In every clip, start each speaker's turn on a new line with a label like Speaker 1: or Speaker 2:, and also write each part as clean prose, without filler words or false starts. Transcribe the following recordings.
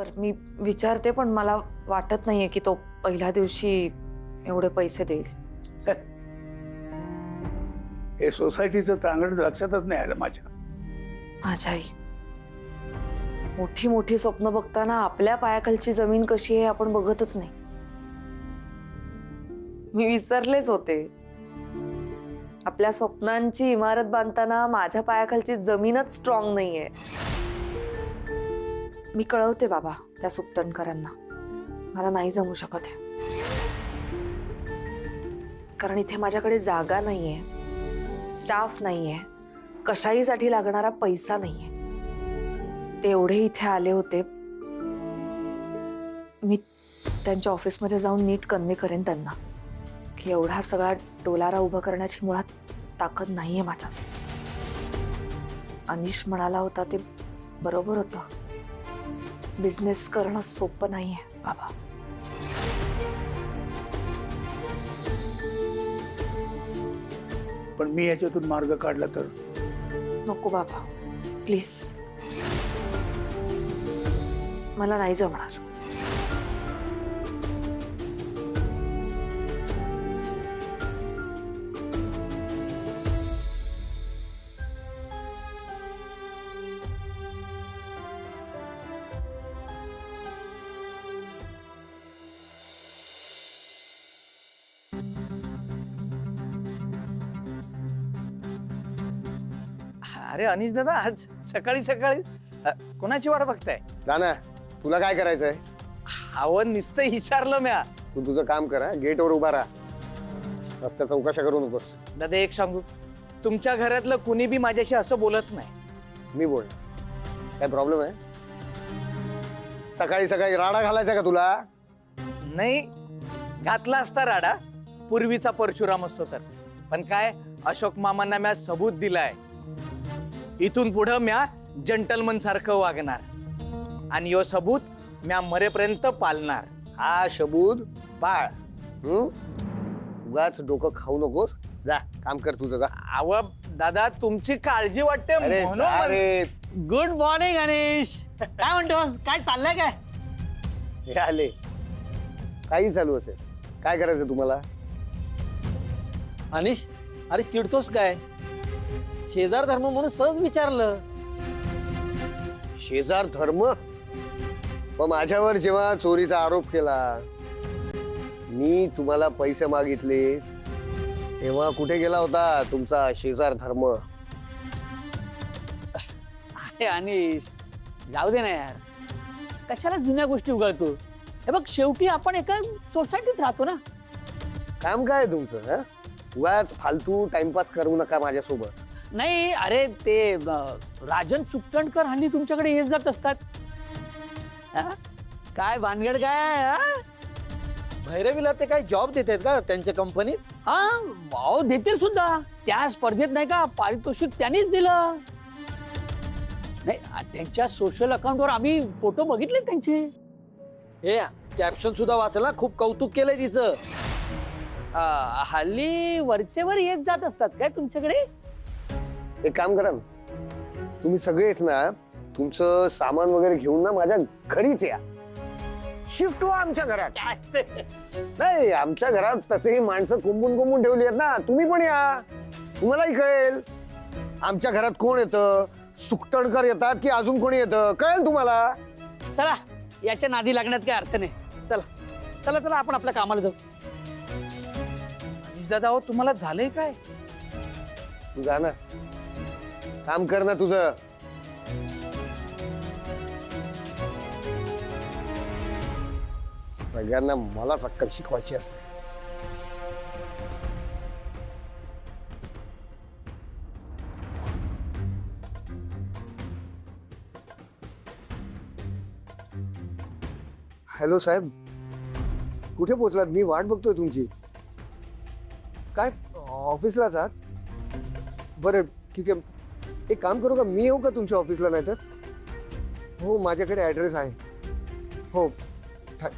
Speaker 1: बर मी विचारते, पण मला वाटत नाहीये की तो पहिल्या दिवशी एवढे पैसे देईल.
Speaker 2: हे सोसायटीचं चांगलं लक्षातच नाही आलं माझ्या.
Speaker 1: माझ्या आई मोठी मोठी स्वप्न बघताना आपल्या पायाखालची जमीन कशी आहे आपण बघतच नाही. मी विसरलेच होते. आपल्या स्वप्नांची इमारत बांधताना माझ्या पायाखालची जमीनच स्ट्रॉंग नाहीये. मी कळवते बाबा त्या सुकटणकरांना, मला नाही जमू शकत आहे. कारण इथे माझ्याकडे जागा नाहीये, स्टाफ नाहीये, कशाहीसाठी लागणारा पैसा नाहीये. ते एवढे इथे आले होते, मी त्यांच्या ऑफिसमध्ये जाऊन नीट कन्वे करेन त्यांना की एवढा सगळा डोलारा उभा करण्याची मुळात ताकद नाहीये माझ्यात. अनिश म्हणाला होता ते बरोबर होतं. बिझनेस करणं सोपं नाहीये बाबा.
Speaker 2: पण मी याच्यातून मार्ग काढला तर.
Speaker 1: नको बाबा प्लीज, मला नाही जमणार.
Speaker 3: अरे अनिश दादा, आज सकाळी सकाळी कोणाची वाट बघताय?
Speaker 4: राणा, तुला काय करायचंय?
Speaker 3: हवं नुसतं विचारलं म्या.
Speaker 4: तू तुझं काम कर, गेटवर उभा राहा, रस्त्या चौकशा करू नकोस.
Speaker 3: दादा एक सांगू, तुमच्या घरातलं कुणी बी माझ्याशी असं बोलत नाही.
Speaker 4: मी बोल, काय प्रॉब्लेम आहे? सकाळी सकाळी राडा घालायचा का तुला?
Speaker 3: नाही, घातला असता राडा, पूर्वीचा परशुराम असतो तर. पण काय, अशोक मामांना म्या सबूत दिलाय. इथून पुढं म्या जंटलमन सारखं वागणार आणि यो सबूत म्या मरेपर्यंत पालणार.
Speaker 4: हा सबूत पाळ. उगाच डोकं खाऊ नकोस, जा काम कर तुझं, जा.
Speaker 3: अव दादा, तुमची काळजी वाटते
Speaker 4: अरे
Speaker 3: म्हणून
Speaker 4: जा रे.
Speaker 5: गुड मॉर्निंग अनिश. काय म्हणतोस, काय चाललंय काय?
Speaker 4: हे आले, काही चालू असेल. काय करायचं तुम्हाला?
Speaker 5: अनिश, अरे चिडतोस काय? शेजार धर्म म्हणून सहज विचारलं.
Speaker 4: शेजार धर्म? मग माझ्यावर जेव्हा चोरीचा आरोप केला, मी तुम्हाला पैसे मागितले, तेव्हा कुठे गेला होता तुमचा शेजार धर्म?
Speaker 5: अरे अनिश, जाऊ दे ना यार, कशाला जुन्या गोष्टी उघडतो? हे बघ, शेवटी आपण एका सोसायटीत राहतो ना.
Speaker 4: काम काय आहे तुमचं? हा, उगाच फालतू टाइमपास करू नका माझ्यासोबत.
Speaker 5: नाही, अरे ते राजन सुकटणकर हल्ली तुमच्याकडे येत जात असतात. हा? काय भानगड काय? हा? भैरवीला ते काय जॉब देतात का त्यांच्या कंपनीत? हा, भाव देतील सुद्धा. त्या स्पर्धेत नाही का पारितोषिक त्यांनीच दिलं. नाही, त्यांच्या सोशल अकाउंटवर आम्ही फोटो बघितले त्यांचे. हे कॅप्शन सुद्धा वाचला, खूप कौतुक केलंय तिचं. हल्ली वरचेवर येत जात असतात काय तुमच्याकडे?
Speaker 4: एक काम करा ना, तुम्ही सगळेच ना तुमचं सामान वगैरे घेऊन ना माझ्या घरीच या. शिफ्ट व्हा आमच्या घरात. नाही, आमच्या घरात तसेही माणसं कोंबून कोंबून ठेवली आहेत ना. तुम्ही पण या, तुम्हालाही कळेल आमच्या घरात कोण येतं. सुकटणकर येतात की अजून कोणी येतं, कळेल तुम्हाला.
Speaker 5: चला, याच्या नादी लागण्यात काय अर्थ नाही. चला चला चला, आपण आपल्या कामाला जाऊ.
Speaker 3: अनिश दादा, तुम्हाला झालंय काय?
Speaker 4: तू जा ना, काम कर ना तुझं. सगळ्यांना मलाच अक्कल शिकवायची असते. हॅलो साहेब, कुठे पोहोचलात? मी वाट बघतोय तुमची. काय ऑफिसला जात? बरं ठीक आहे, एक काम करू का, मी येऊ का तुमच्या ऑफिसला? नाही तर हो, माझ्याकडे ॲड्रेस आहे. हो,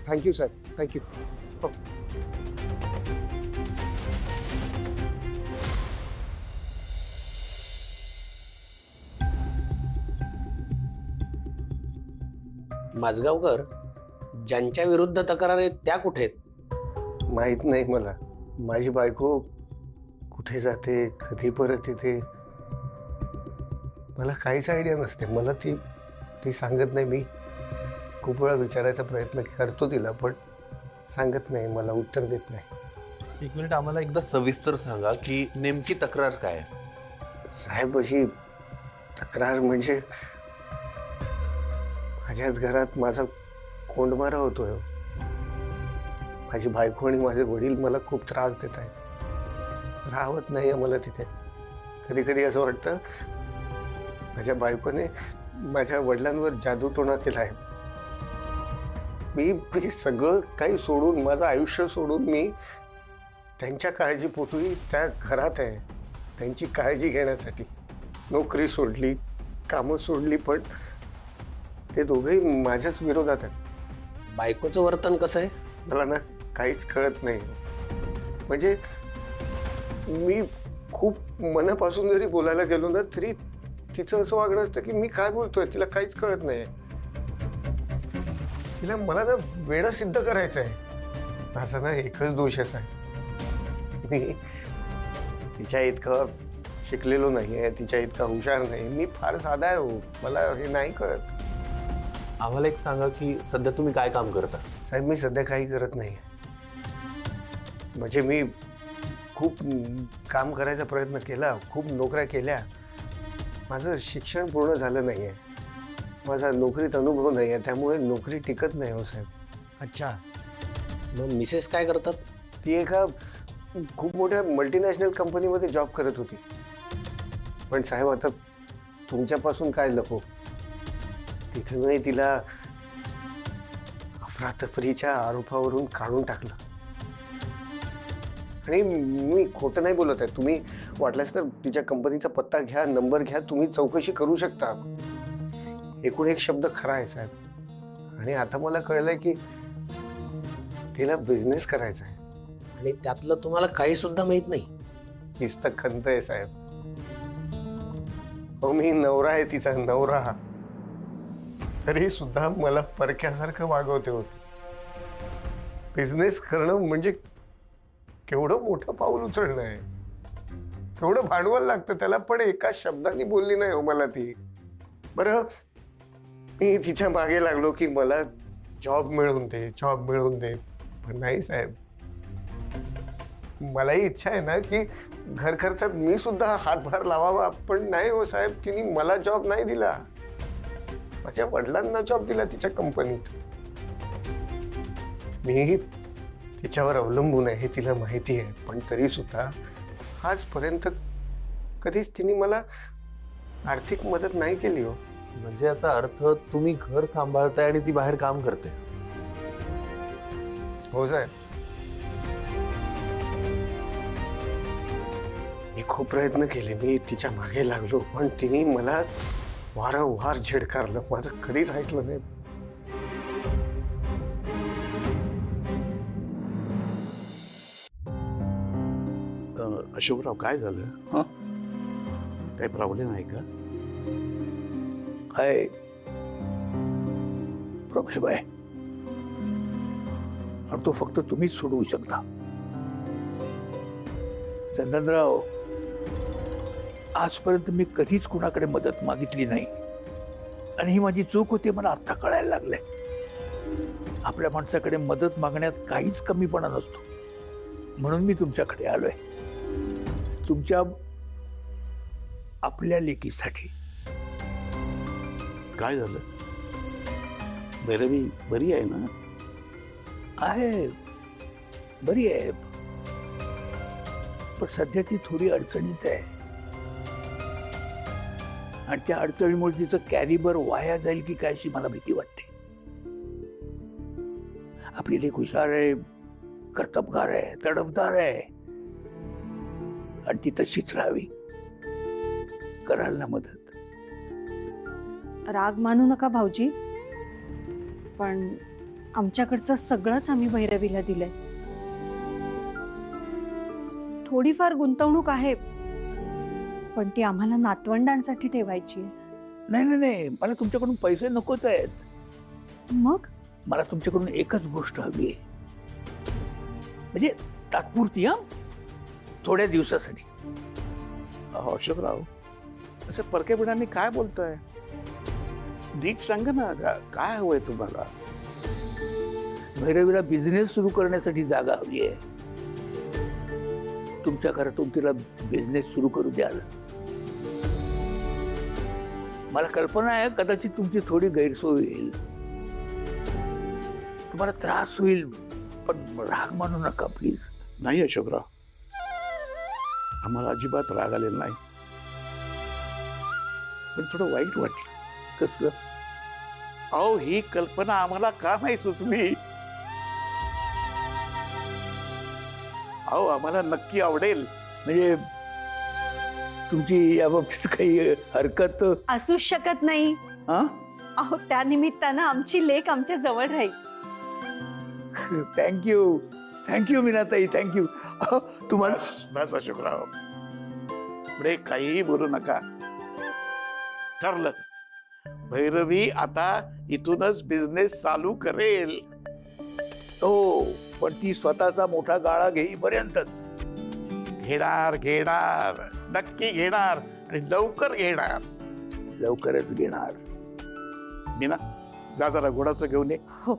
Speaker 4: थँक्यू साहेब, थँक्यू. हो.
Speaker 6: माझगावकर, ज्यांच्या विरुद्ध तक्रार आहेत त्या कुठे आहेत?
Speaker 4: माहित नाही मला. माझी बायको कुठे जाते, कधी परत येते, मला काहीच आयडिया नसते. मला ती सांगत नाही. मी खूप वेळा विचारायचा प्रयत्न करतो तिला, पण सांगत नाही, मला उत्तर देत नाही.
Speaker 7: एक मिनिट, आम्हाला एकदा सविस्तर सांगा की नेमकी तक्रार काय आहे?
Speaker 4: साहेब, अशी तक्रार म्हणजे माझ्याच घरात माझा कोंडमारा होतोय. माझी बायको आणि माझे वडील मला खूप त्रास देत आहेत. राहत नाही मला तिथे. कधी कधी असं वाटतं माझ्या बायकोने माझ्या वडिलांवर जादूटोणा केला आहे. मी सगळं काही सोडून, माझं आयुष्य सोडून मी त्यांच्या काळजीपोटी त्या घरात आहे, त्यांची काळजी घेण्यासाठी. नोकरी सोडली, कामं सोडली, पण ते दोघंही माझ्याच विरोधात आहेत.
Speaker 6: बायकोचं वर्तन कसं आहे?
Speaker 4: मला ना काहीच कळत नाही. म्हणजे मी खूप मनापासून जरी बोलायला गेलो ना, तरी तिचं असं वागणं असतं की मी काय बोलतोय तिला काहीच कळत नाही. तिला मला ना वेडा सिद्ध करायचं आहे. माझा ना एकच दोष असा आहे, मी तिच्या इतकं शिकलेलो नाही आहे, तिच्या इतका हुशार नाही. मी फार साधा आहे हो, मला हे नाही कळत.
Speaker 7: आम्हाला एक सांगा की सध्या तुम्ही काय काम करता?
Speaker 4: साहेब, मी सध्या काही करत नाही. म्हणजे मी खूप काम करायचा प्रयत्न केला, खूप नोकऱ्या केल्या. माझं शिक्षण पूर्ण झालं नाही आहे, माझा नोकरीत अनुभव नाही आहे, त्यामुळे नोकरी टिकत नाही हो साहेब.
Speaker 6: अच्छा, मग मिसेस काय करतात?
Speaker 4: ती एका खूप मोठ्या मल्टीनॅशनल कंपनीमध्ये जॉब करत होती. पण साहेब, आता तुमच्यापासून काय लपो, तिथं नाही तिला अफरातफरीच्या आरोपावरून काढून टाकलं. आणि मी खोटं नाही बोलत आहे. तुम्ही वाटल्यास तर तिच्या कंपनीचा पत्ता घ्या, नंबर घ्या, तुम्ही चौकशी करू शकता. एकूण एक शब्द खरा आहे साहेब. आणि आता मला कळलंय की तिला बिझनेस करायचा आहे.
Speaker 6: आणि त्यातलं तुम्हाला काही सुद्धा माहित नाही?
Speaker 4: हीच तर खंत आहे साहेब. हो, मी नवरा आहे, तिचा नवरा, तरी सुद्धा मला परक्यासारखं वागवते होते. बिझनेस करणं म्हणजे केवढं मोठं पाऊल उचलणं आहे, केवढं भांडवल लागतं त्याला. पण एका शब्दाने बोलली नाही हो मला ती. बरं, मी तिच्या मागे लागलो की मला जॉब मिळवून दे, जॉब मिळवून दे. पण नाही साहेब, मलाही इच्छा आहे ना की घर खर्चात मी सुद्धा हातभार लावावा. पण नाही हो साहेब, तिने मला जॉब नाही दिला, माझ्या वडिलांना जॉब दिला तिच्या कंपनीत. मी तिच्यावर अवलंबून आहे हे तिला माहिती आहे, पण तरी सुद्धा आजपर्यंत कधीच तिने मला आर्थिक मदत नाही केली हो.
Speaker 7: म्हणजे याचा अर्थ तुम्ही घर सांभाळताय आणि ती बाहेर काम करते?
Speaker 4: हो साहेब, मी खूप प्रयत्न केले, मी तिच्या मागे लागलो, पण तिने मला वारंवार झिडकारलं. माझं कधीच ऐकलं नाही.
Speaker 2: अशोकराव, काय झालं? हं? काही प्रॉब्लेम आहे का?
Speaker 8: काय प्रॉब्लेम आहे? आणि तो फक्त तुम्हीच सोडवू शकता. चंदनराव, आजपर्यंत मी कधीच कुणाकडे मदत मागितली नाही आणि ही माझी चूक होती, मला आता कळायला लागलंय. आपल्या माणसाकडे मदत मागण्यात काहीच कमीपणा नसतो, म्हणून मी तुमच्याकडे आलोय. तुमच्या आपल्या लेकीसाठी.
Speaker 2: काय झालं? भैरवी बरी आहे ना?
Speaker 8: आहे, बरी आहे, पण सध्या ती थोडी अडचणीत आहे. आणि त्या अडचणीमुळे तिचं कॅरिबर वाया जाईल की काय अशी मला भीती वाटते. आपली लेक हुशार आहे, कर्तबगार आहे, तडफदार आहे, आणि ती तशीच राहावी. कराल ना मदत?
Speaker 9: राग मानू नका भाऊजी, पण आमच्याकडचं सगळंच आम्ही भैरवीला दिलंय. थोडीफार गुंतवणूक आहे, पण ती आम्हाला नातवंडांसाठी ठेवायची आहे.
Speaker 8: नाही नाही नाही, मला तुमच्याकडून पैसे नकोच आहेत.
Speaker 9: मग
Speaker 8: मला तुमच्याकडून एकच गोष्ट हवी आहे, म्हणजे तात्पुरती, हा, थोड्या दिवसासाठी.
Speaker 2: अहो, अशोकराव, असं परक्या बिणांनी काय बोलताय? नीट सांगा ना, काय हवंय तुम्हाला?
Speaker 8: भैरवीला बिझनेस सुरू करण्यासाठी जागा हवी आहे. तुमच्या घरातून तिला बिझनेस सुरू करू द्याल. मला कल्पना आहे कदाचित तुमची थोडी गैरसोय होईल, तुम्हाला त्रास होईल, पण राग मानू नका प्लीज.
Speaker 2: नाही अशोकराव, आम्हाला अजिबात राग आलेला नाही, पण थोडं वाईट वाटलं.
Speaker 8: कसलं?
Speaker 2: अहो, ही कल्पना आम्हाला का नाही सुचली? अहो, आम्हाला नक्की आवडेल.
Speaker 8: म्हणजे तुमची या बाबतीत काही हरकत?
Speaker 9: असूच शकत नाही.
Speaker 8: हा,
Speaker 9: अहो त्या निमित्तानं आमची लेक आमच्या जवळ राहील.
Speaker 8: Thank you, thank you Meenatai, thank you. तुम्हाला
Speaker 2: बस बस अशोकराव, पुढे काहीही बोलू नका. ठरलं, भैरवी आता इथूनच बिझनेस चालू करेल.
Speaker 8: हो, पण ती स्वतःचा मोठा गाळा घेईपर्यंतच.
Speaker 2: घेणार घेणार, नक्की घेणार, आणि लवकर घेणार.
Speaker 8: लवकरच घेणार.
Speaker 2: मीना, जा जरा गुडाचं घेऊन ये.
Speaker 9: हो.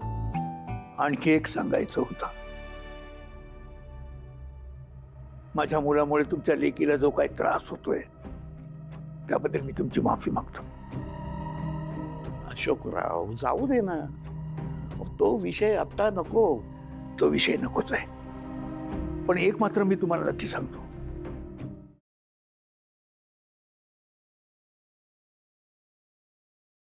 Speaker 8: आणखी एक सांगायचं होतं. माझ्या मुलामुळे तुमच्या लेकीला जो काही त्रास होतोय त्याबद्दल मी तुमची माफी मागतो.
Speaker 2: अशोकराव, जाऊ दे ना, तो विषय आता नको.
Speaker 8: तो विषय नकोच आहे, पण एक मात्र मी तुम्हाला नक्की सांगतो,